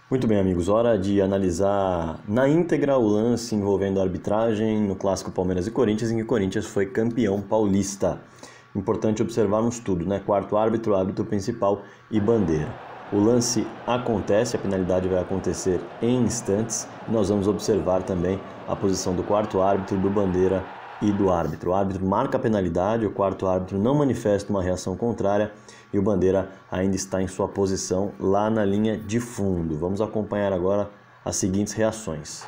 Muito bem, amigos, hora de analisar na íntegra o lance envolvendo a arbitragem no clássico Palmeiras e Corinthians, em que o Corinthians foi campeão paulista. Importante observarmos tudo, né? Quarto árbitro, árbitro principal e bandeira. O lance acontece, a penalidade vai acontecer em instantes. Nós vamos observar também a posição do quarto árbitro, do bandeira e do árbitro. O árbitro marca a penalidade, o quarto árbitro não manifesta uma reação contrária e o bandeira ainda está em sua posição lá na linha de fundo. Vamos acompanhar agora as seguintes reações.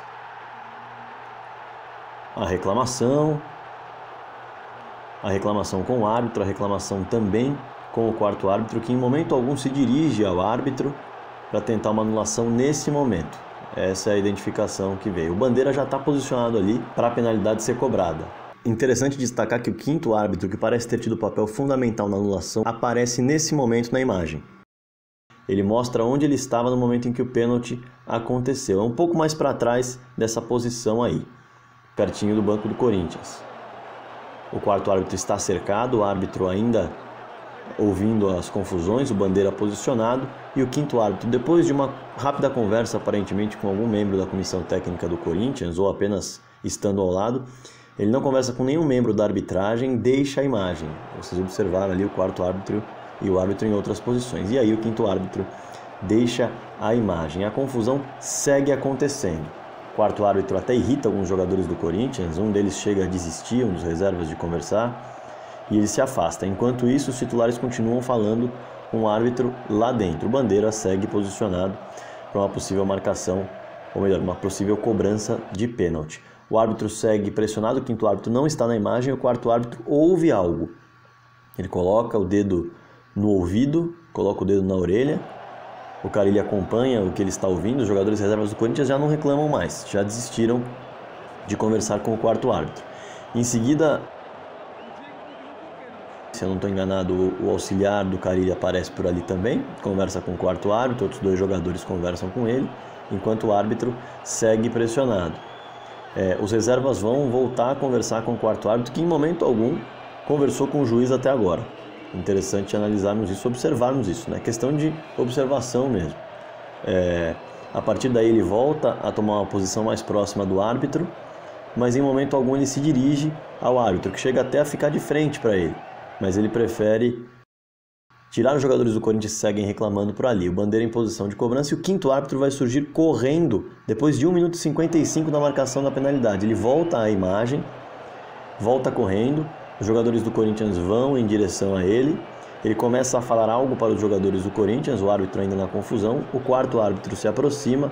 A reclamação com o árbitro, a reclamação também com o quarto árbitro, que em momento algum se dirige ao árbitro para tentar uma anulação nesse momento. Essa é a identificação que veio. O bandeira já está posicionado ali para a penalidade ser cobrada. Interessante destacar que o quinto árbitro, que parece ter tido papel fundamental na anulação, aparece nesse momento na imagem. Ele mostra onde ele estava no momento em que o pênalti aconteceu. É um pouco mais para trás dessa posição aí, pertinho do banco do Corinthians. O quarto árbitro está cercado, o árbitro ainda ouvindo as confusões, o bandeira posicionado, e o quinto árbitro, depois de uma rápida conversa aparentemente com algum membro da comissão técnica do Corinthians, ou apenas estando ao lado, ele não conversa com nenhum membro da arbitragem, deixa a imagem. Vocês observaram ali o quarto árbitro e o árbitro em outras posições. E aí o quinto árbitro deixa a imagem. A confusão segue acontecendo. O quarto árbitro até irrita alguns jogadores do Corinthians, um deles chega a desistir, um dos reservas, de conversar, e ele se afasta. Enquanto isso, os titulares continuam falando com o árbitro lá dentro. O bandeira segue posicionado para uma possível marcação, ou melhor, uma possível cobrança de pênalti. O árbitro segue pressionado, o quinto árbitro não está na imagem, o quarto árbitro ouve algo. Ele coloca o dedo no ouvido, coloca o dedo na orelha, o Carille acompanha o que ele está ouvindo, os jogadores reservas do Corinthians já não reclamam mais, já desistiram de conversar com o quarto árbitro. Em seguida, se eu não estou enganado, o auxiliar do Carille aparece por ali também, conversa com o quarto árbitro, outros dois jogadores conversam com ele, enquanto o árbitro segue pressionado. Os reservas vão voltar a conversar com o quarto árbitro, que em momento algum conversou com o juiz até agora. Interessante analisarmos isso, observarmos isso, né? Questão de observação mesmo. A partir daí ele volta a tomar uma posição mais próxima do árbitro, mas em momento algum ele se dirige ao árbitro, que chega até a ficar de frente para ele, mas ele prefere tirar. Os jogadores do Corinthians seguem reclamando por ali. O bandeira em posição de cobrança e o quinto árbitro vai surgir correndo depois de 1 minuto e 55 da marcação da penalidade. Ele volta à imagem, volta correndo, os jogadores do Corinthians vão em direção a ele. Ele começa a falar algo para os jogadores do Corinthians, o árbitro ainda na confusão. O quarto árbitro se aproxima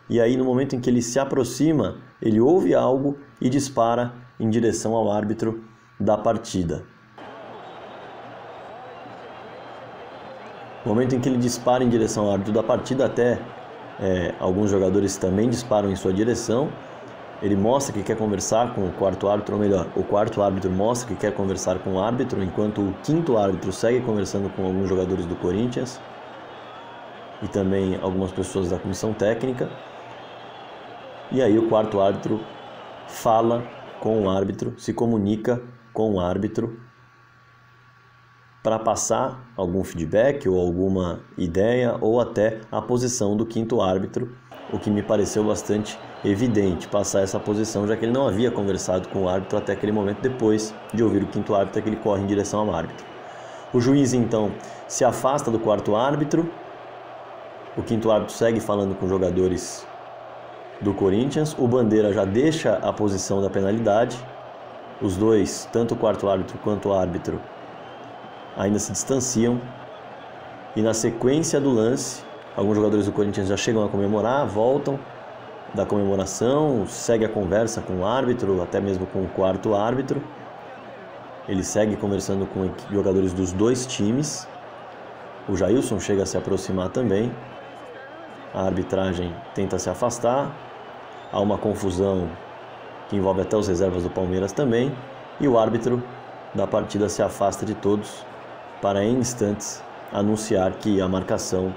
e aí no momento em que ele se aproxima, ele ouve algo e dispara em direção ao árbitro da partida. No momento em que ele dispara em direção ao árbitro da partida, até alguns jogadores também disparam em sua direção. Ele mostra que quer conversar com o quarto árbitro, ou melhor, o quarto árbitro mostra que quer conversar com o árbitro, enquanto o quinto árbitro segue conversando com alguns jogadores do Corinthians e também algumas pessoas da comissão técnica. E aí o quarto árbitro fala com o árbitro, se comunica com o árbitro para passar algum feedback ou alguma ideia ou até a posição do quinto árbitro, o que me pareceu bastante evidente, passar essa posição, já que ele não havia conversado com o árbitro até aquele momento. Depois de ouvir o quinto árbitro, é que ele corre em direção ao árbitro. O juiz então se afasta do quarto árbitro, o quinto árbitro segue falando com os jogadores do Corinthians, o bandeira já deixa a posição da penalidade, os dois, tanto o quarto árbitro quanto o árbitro, ainda se distanciam, e na sequência do lance, alguns jogadores do Corinthians já chegam a comemorar, voltam da comemoração, segue a conversa com o árbitro, até mesmo com o quarto árbitro. Ele segue conversando com jogadores dos dois times. O Jailson chega a se aproximar também. A arbitragem tenta se afastar. Há uma confusão que envolve até os reservas do Palmeiras também. E o árbitro da partida se afasta de todos para, em instantes, anunciar que a marcação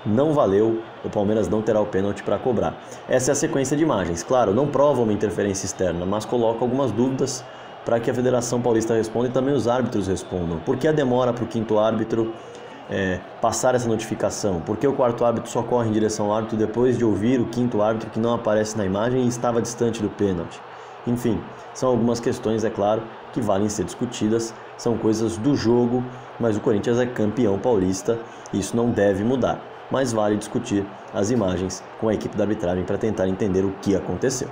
não valeu, o Palmeiras não terá o pênalti para cobrar. Essa é a sequência de imagens. Claro, não prova uma interferência externa, mas coloca algumas dúvidas para que a Federação Paulista responda e também os árbitros respondam. Por que a demora para o quinto árbitro passar essa notificação? Por que o quarto árbitro só corre em direção ao árbitro depois de ouvir o quinto árbitro que não aparece na imagem e estava distante do pênalti? Enfim, são algumas questões, é claro, que valem ser discutidas, são coisas do jogo, mas o Corinthians é campeão paulista e isso não deve mudar. Mas vale discutir as imagens com a equipe da arbitragem para tentar entender o que aconteceu.